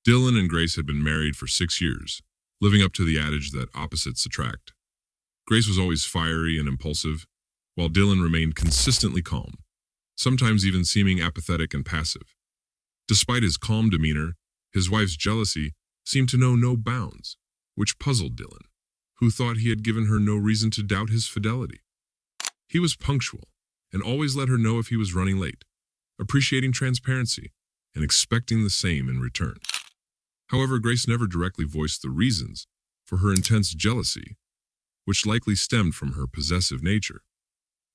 Dylan and Grace had been married for 6 years, living up to the adage that opposites attract. Grace was always fiery and impulsive, while Dylan remained consistently calm, sometimes even seeming apathetic and passive. Despite his calm demeanor, his wife's jealousy seemed to know no bounds, which puzzled Dylan, who thought he had given her no reason to doubt his fidelity. He was punctual and always let her know if he was running late, appreciating transparency and expecting the same in return. However, Grace never directly voiced the reasons for her intense jealousy, which likely stemmed from her possessive nature.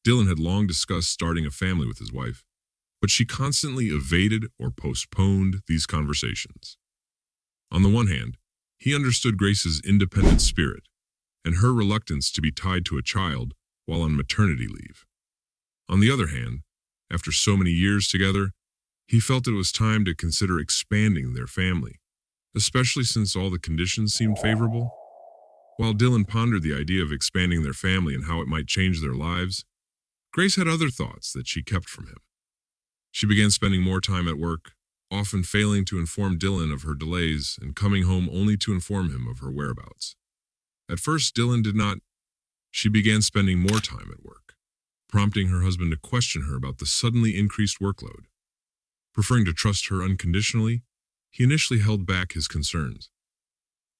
Dylan had long discussed starting a family with his wife, but she constantly evaded or postponed these conversations. On the one hand, he understood Grace's independent spirit and her reluctance to be tied to a child while on maternity leave. On the other hand, after so many years together, he felt it was time to consider expanding their family, especially since all the conditions seemed favorable. While Dylan pondered the idea of expanding their family and how it might change their lives, Grace had other thoughts that she kept from him. She began spending more time at work, often failing to inform Dylan of her delays and coming home only to inform him of her whereabouts. At first, Dylan did not. She began spending more time at work, prompting her husband to question her about the suddenly increased workload. Preferring to trust her unconditionally, he initially held back his concerns.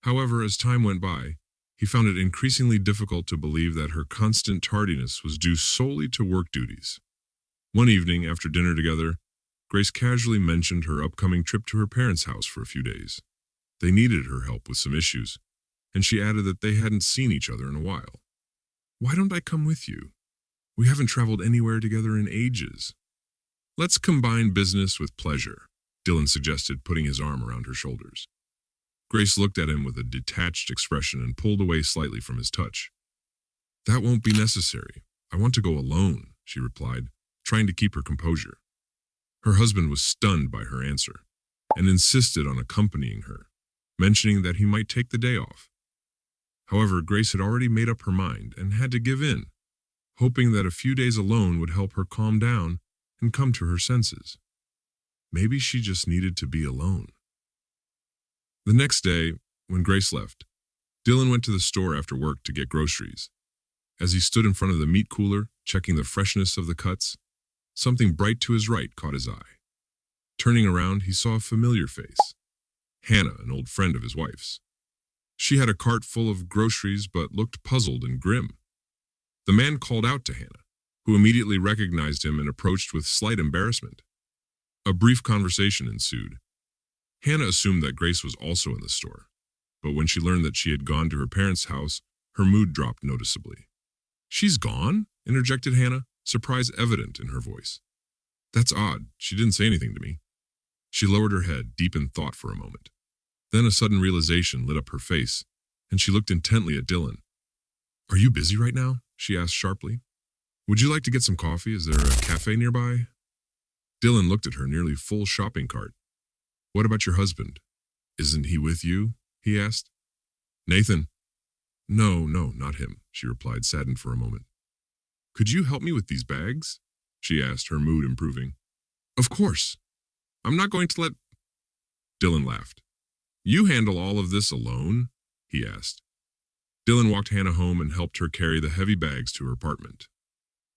However, as time went by, he found it increasingly difficult to believe that her constant tardiness was due solely to work duties. One evening, after dinner together, Grace casually mentioned her upcoming trip to her parents' house for a few days. They needed her help with some issues, and she added that they hadn't seen each other in a while. "Why don't I come with you? We haven't traveled anywhere together in ages." "Let's combine business with pleasure," Dylan suggested, putting his arm around her shoulders. Grace looked at him with a detached expression and pulled away slightly from his touch. "That won't be necessary. I want to go alone," she replied, trying to keep her composure. Her husband was stunned by her answer and insisted on accompanying her, mentioning that he might take the day off. However, Grace had already made up her mind and had to give in, hoping that a few days alone would help her calm down and come to her senses. Maybe she just needed to be alone. The next day, when Grace left, Dylan went to the store after work to get groceries. As he stood in front of the meat cooler, checking the freshness of the cuts, something bright to his right caught his eye. Turning around, he saw a familiar face. Hannah, an old friend of his wife's. She had a cart full of groceries but looked puzzled and grim. The man called out to Hannah, who immediately recognized him and approached with slight embarrassment. A brief conversation ensued. Hannah assumed that Grace was also in the store, but when she learned that she had gone to her parents' house, her mood dropped noticeably. "She's gone?" interjected Hannah, surprise evident in her voice. "That's odd. She didn't say anything to me." She lowered her head, deep in thought for a moment. Then a sudden realization lit up her face, and she looked intently at Dylan. "Are you busy right now?" she asked sharply. "Would you like to get some coffee? Is there a cafe nearby?" Dylan looked at her nearly full shopping cart. "What about your husband? Isn't he with you?" he asked. "Nathan?" No, not him," she replied, saddened for a moment. "Could you help me with these bags?" she asked, her mood improving. "Of course. I'm not going to let—" Dylan laughed. "You handle all of this alone?" he asked. Dylan walked Hannah home and helped her carry the heavy bags to her apartment.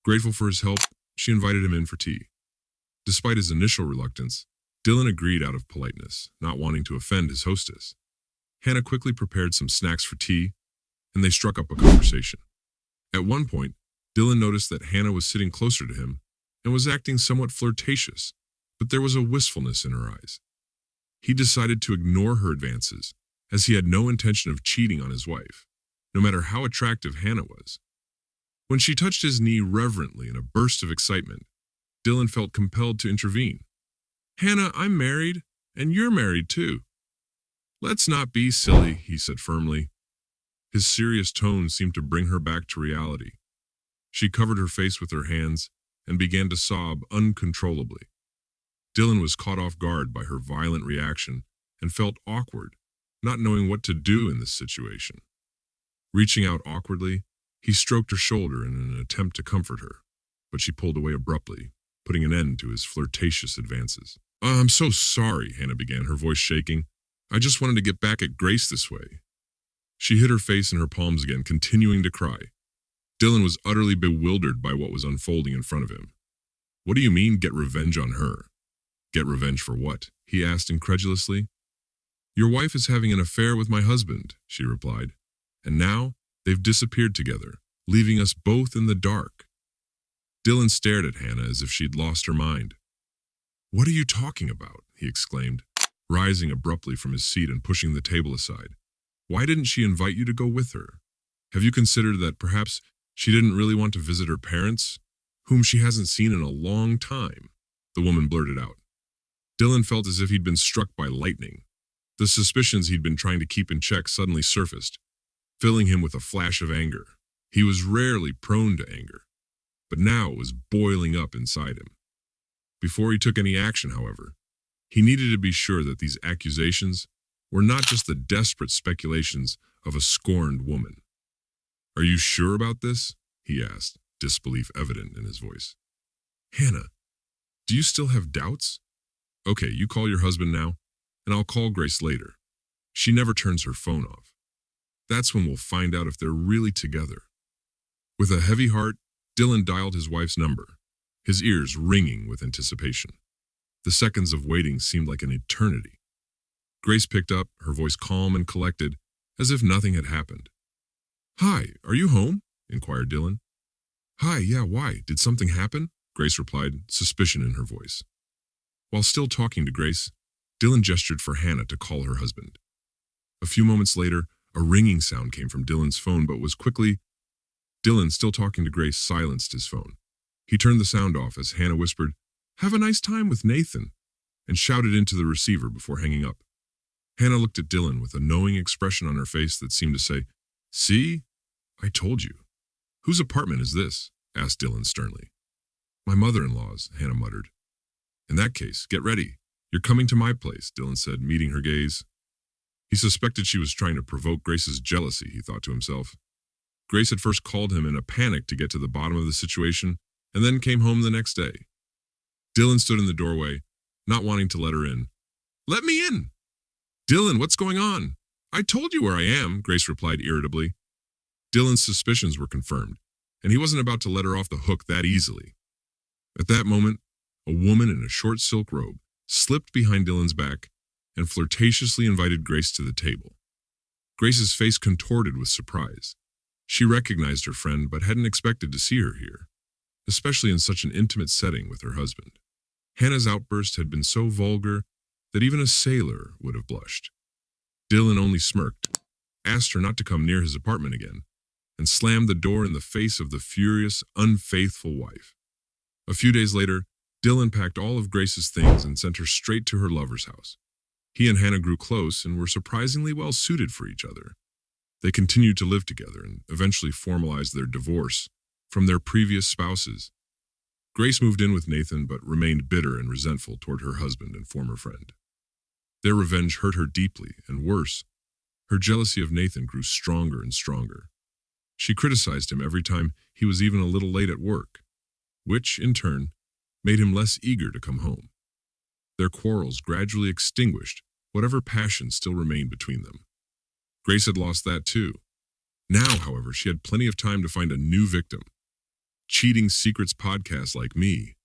Grateful for his help, she invited him in for tea. Despite his initial reluctance, Dylan agreed out of politeness, not wanting to offend his hostess. Hannah quickly prepared some snacks for tea, and they struck up a conversation. At one point, Dylan noticed that Hannah was sitting closer to him and was acting somewhat flirtatious, but there was a wistfulness in her eyes. He decided to ignore her advances, as he had no intention of cheating on his wife, no matter how attractive Hannah was. When she touched his knee reverently in a burst of excitement, Dylan felt compelled to intervene. "Hannah, I'm married, and you're married too." "Let's not be silly," he said firmly. His serious tone seemed to bring her back to reality. She covered her face with her hands and began to sob uncontrollably. Dylan was caught off guard by her violent reaction and felt awkward, not knowing what to do in this situation. Reaching out awkwardly, he stroked her shoulder in an attempt to comfort her, but she pulled away abruptly, putting an end to his flirtatious advances. "I'm so sorry," Hannah began, her voice shaking. I just wanted to get back at Grace this way. She hid her face in her palms again, continuing to cry. Dylan was utterly bewildered by what was unfolding in front of him. What do you mean, get revenge on her? Get revenge for what? He asked incredulously. Your wife is having an affair with my husband, she replied. And now they've disappeared together, leaving us both in the dark. Dylan stared at Hannah as if she'd lost her mind. What are you talking about? He exclaimed, rising abruptly from his seat and pushing the table aside. Why didn't she invite you to go with her? Have you considered that perhaps she didn't really want to visit her parents, whom she hasn't seen in a long time? The woman blurted out. Dylan felt as if he'd been struck by lightning. The suspicions he'd been trying to keep in check suddenly surfaced, filling him with a flash of anger. He was rarely prone to anger, but now it was boiling up inside him. Before he took any action, however, he needed to be sure that these accusations were not just the desperate speculations of a scorned woman. Are you sure about this? He asked, disbelief evident in his voice. Hannah, do you still have doubts? Okay, you call your husband now, and I'll call Grace later. She never turns her phone off. That's when we'll find out if they're really together. With a heavy heart, Dylan dialed his wife's number, his ears ringing with anticipation. The seconds of waiting seemed like an eternity. Grace picked up, her voice calm and collected, as if nothing had happened. Hi, are you home? Inquired Dylan. Hi, yeah, why? Did something happen? Grace replied, suspicion in her voice. While still talking to Grace, Dylan gestured for Hannah to call her husband. A few moments later, a ringing sound came from Dylan's phone, but was quickly... Dylan, still talking to Grace, silenced his phone. He turned the sound off as Hannah whispered, Have a nice time with Nathan, and shouted into the receiver before hanging up. Hannah looked at Dylan with a knowing expression on her face that seemed to say, See? I told you. Whose apartment is this? Asked Dylan sternly. My mother-in-law's, Hannah muttered. In that case, get ready. You're coming to my place, Dylan said, meeting her gaze. He suspected she was trying to provoke Grace's jealousy, he thought to himself. Grace had first called him in a panic to get to the bottom of the situation, and then came home the next day. Dylan stood in the doorway, not wanting to let her in. Let me in! Dylan, what's going on? I told you where I am, Grace replied irritably. Dylan's suspicions were confirmed, and he wasn't about to let her off the hook that easily. At that moment, a woman in a short silk robe slipped behind Dylan's back and flirtatiously invited Grace to the table. Grace's face contorted with surprise. She recognized her friend but hadn't expected to see her here, especially in such an intimate setting with her husband. Hannah's outburst had been so vulgar that even a sailor would have blushed. Dylan only smirked, asked her not to come near his apartment again, and slammed the door in the face of the furious, unfaithful wife. A few days later, Dylan packed all of Grace's things and sent her straight to her lover's house. He and Hannah grew close and were surprisingly well suited for each other. They continued to live together and eventually formalized their divorce from their previous spouses. Grace moved in with Nathan but remained bitter and resentful toward her husband and former friend. Their revenge hurt her deeply, and worse, her jealousy of Nathan grew stronger and stronger. She criticized him every time he was even a little late at work, which, in turn, made him less eager to come home. Their quarrels gradually extinguished whatever passion still remained between them. Grace had lost that too. Now, however, she had plenty of time to find a new victim. Cheating Secrets podcasts like me